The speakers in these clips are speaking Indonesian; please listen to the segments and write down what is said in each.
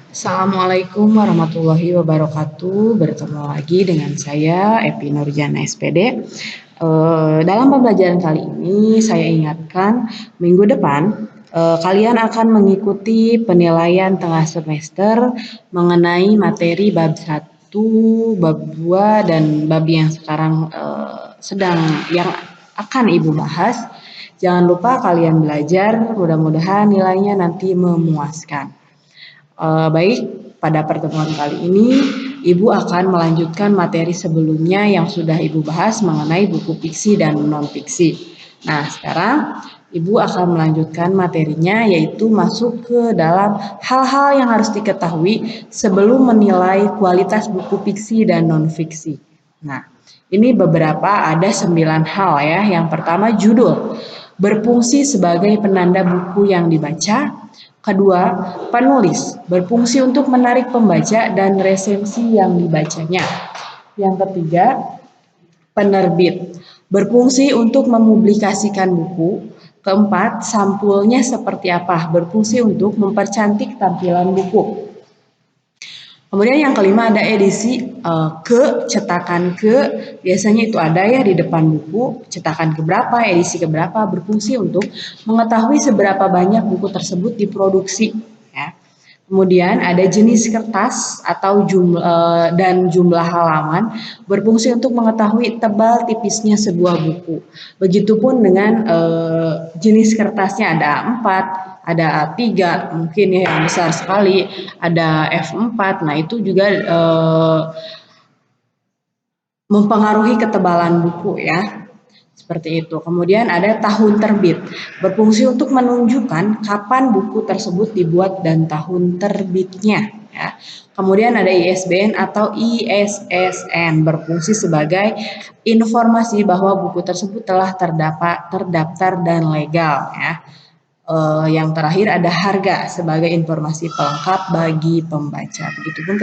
Assalamualaikum warahmatullahi wabarakatuh. Bertemu lagi dengan saya Epi Nurjana SPD. Dalam pembelajaran kali ini saya ingatkan minggu depan kalian akan mengikuti penilaian tengah semester mengenai materi bab 1, bab 2 dan bab yang sekarang yang akan Ibu bahas. Jangan lupa kalian belajar, mudah-mudahan nilainya nanti memuaskan. Baik, pada pertemuan kali ini Ibu akan melanjutkan materi sebelumnya yang sudah Ibu bahas mengenai buku fiksi dan non-fiksi. Nah, sekarang Ibu akan melanjutkan materinya yaitu masuk ke dalam hal-hal yang harus diketahui sebelum menilai kualitas buku fiksi dan non-fiksi. Nah, ini beberapa ada 9 hal ya. Yang pertama judul, berfungsi sebagai penanda buku yang dibaca. Kedua, penulis berfungsi untuk menarik pembaca dan resensi yang dibacanya. Yang ketiga, penerbit berfungsi untuk mempublikasikan buku. Keempat, sampulnya seperti apa? Berfungsi untuk mempercantik tampilan buku. Kemudian yang kelima ada edisi cetakan ke, biasanya itu ada ya di depan buku, cetakan keberapa, edisi keberapa, berfungsi untuk mengetahui seberapa banyak buku tersebut diproduksi. Ya. Kemudian ada jenis kertas atau jumlah halaman, berfungsi untuk mengetahui tebal tipisnya sebuah buku. Begitupun dengan jenis kertasnya ada A4, ada A3, mungkin ya yang besar sekali, ada F4. Nah, itu juga mempengaruhi ketebalan buku ya. Seperti itu. Kemudian ada tahun terbit. Berfungsi untuk menunjukkan kapan buku tersebut dibuat dan tahun terbitnya. Ya. Kemudian ada ISBN atau ISSN. Berfungsi sebagai informasi bahwa buku tersebut telah terdaftar dan legal. Ya. Yang terakhir ada harga sebagai informasi pelengkap bagi pembaca. Begitupun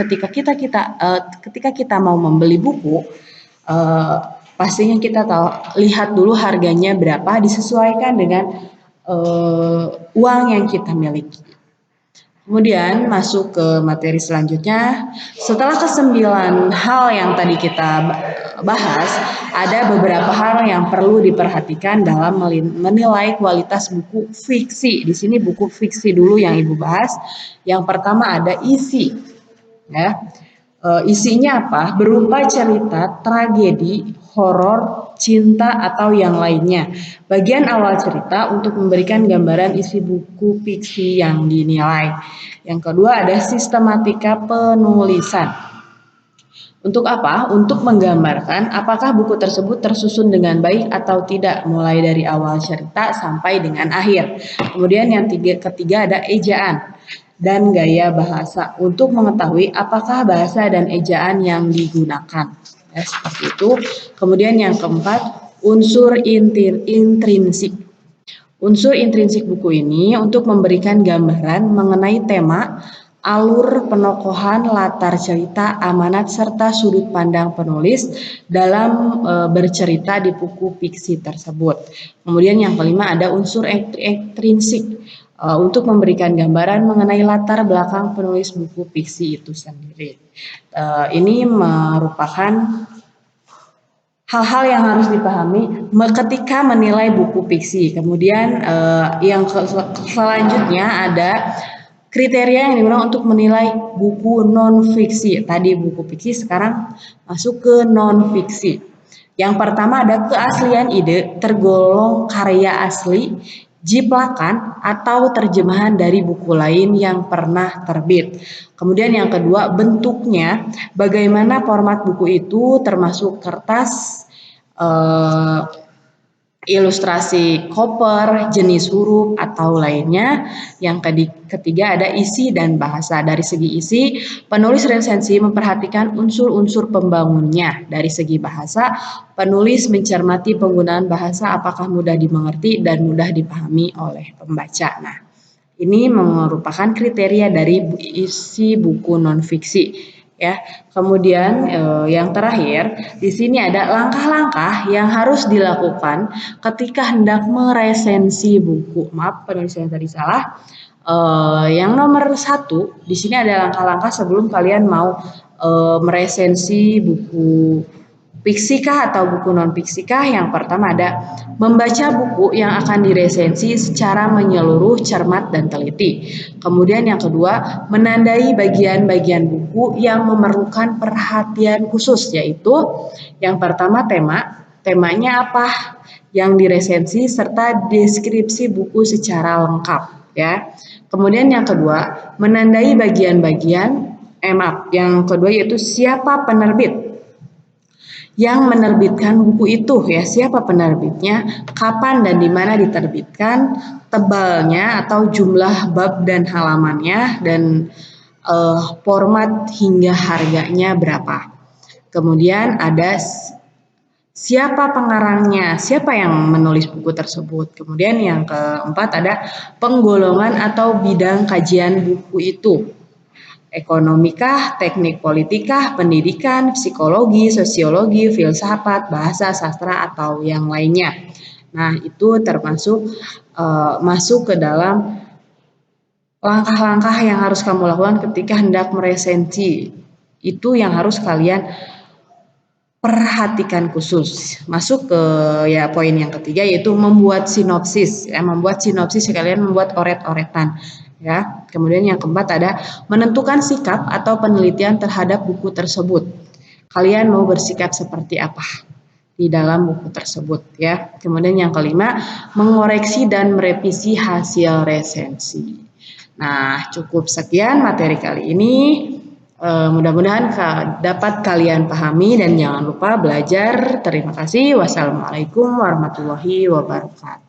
ketika kita mau membeli buku, pastinya kita lihat dulu harganya berapa, disesuaikan dengan uang yang kita miliki. Kemudian masuk ke materi selanjutnya. Setelah ke-9 hal yang tadi kita bahas, ada beberapa hal yang perlu diperhatikan dalam menilai kualitas buku fiksi. Di sini buku fiksi dulu yang Ibu bahas. Yang pertama ada isi. Ya. Isinya apa? Berupa cerita, tragedi, horor, cinta, atau yang lainnya. Bagian awal cerita untuk memberikan gambaran isi buku fiksi yang dinilai. Yang kedua ada sistematika penulisan. Untuk apa? Untuk menggambarkan apakah buku tersebut tersusun dengan baik atau tidak, mulai dari awal cerita sampai dengan akhir. Kemudian yang ketiga ada ejaan dan gaya bahasa untuk mengetahui apakah bahasa dan ejaan yang digunakan. Ya, seperti itu. Kemudian yang keempat, unsur intrinsik. Unsur intrinsik buku ini untuk memberikan gambaran mengenai tema, alur penokohan, latar cerita, amanat, serta sudut pandang penulis dalam bercerita di buku fiksi tersebut. Kemudian yang kelima ada unsur ekstrinsik untuk memberikan gambaran mengenai latar belakang penulis buku fiksi itu sendiri. Ini merupakan hal-hal yang harus dipahami ketika menilai buku fiksi. Kemudian yang selanjutnya ada kriteria yang digunakan untuk menilai buku non-fiksi. Tadi buku fiksi, sekarang masuk ke non-fiksi. Yang pertama ada keaslian ide, tergolong karya asli, jiplakan, atau terjemahan dari buku lain yang pernah terbit. Kemudian yang kedua, bentuknya, bagaimana format buku itu, termasuk kertas, ilustrasi koper, jenis huruf, atau lainnya. Yang ketiga ada isi dan bahasa. Dari segi isi, penulis resensi memperhatikan unsur-unsur pembangunnya. Dari segi bahasa, penulis mencermati penggunaan bahasa apakah mudah dimengerti dan mudah dipahami oleh pembaca. Nah, ini merupakan kriteria dari isi buku non-fiksi. Ya, kemudian yang terakhir di sini ada langkah-langkah yang harus dilakukan ketika hendak meresensi buku. Maaf, penulisannya tadi salah. Yang nomor satu, di sini ada langkah-langkah sebelum kalian mau meresensi buku fiksi kah atau buku non fiksi kah. Yang pertama ada membaca buku yang akan diresensi secara menyeluruh, cermat, dan teliti. Kemudian yang kedua, menandai bagian-bagian buku yang memerlukan perhatian khusus, yaitu yang pertama temanya apa yang diresensi, serta deskripsi buku secara lengkap ya. Kemudian yang kedua, menandai bagian-bagian yang kedua yaitu siapa penerbit yang menerbitkan buku itu ya, siapa penerbitnya, kapan dan di mana diterbitkan, tebalnya atau jumlah bab dan halamannya, dan format hingga harganya berapa. Kemudian ada siapa pengarangnya, siapa yang menulis buku tersebut. Kemudian yang keempat ada penggolongan atau bidang kajian buku itu. Ekonomikah, teknik politikah, pendidikan, psikologi, sosiologi, filsafat, bahasa, sastra, atau yang lainnya. Nah, itu termasuk masuk ke dalam langkah-langkah yang harus kamu lakukan ketika hendak meresensi. Itu yang harus kalian perhatikan khusus. Masuk ke ya poin yang ketiga yaitu membuat sinopsis. Ya, membuat sinopsis sekalian membuat oret-oretan. Ya. Kemudian yang keempat ada menentukan sikap atau penelitian terhadap buku tersebut. Kalian mau bersikap seperti apa di dalam buku tersebut ya. Kemudian yang kelima, mengoreksi dan merevisi hasil resensi. Nah, cukup sekian materi kali ini. Mudah-mudahan dapat kalian pahami dan jangan lupa belajar. Terima kasih. Wassalamualaikum warahmatullahi wabarakatuh.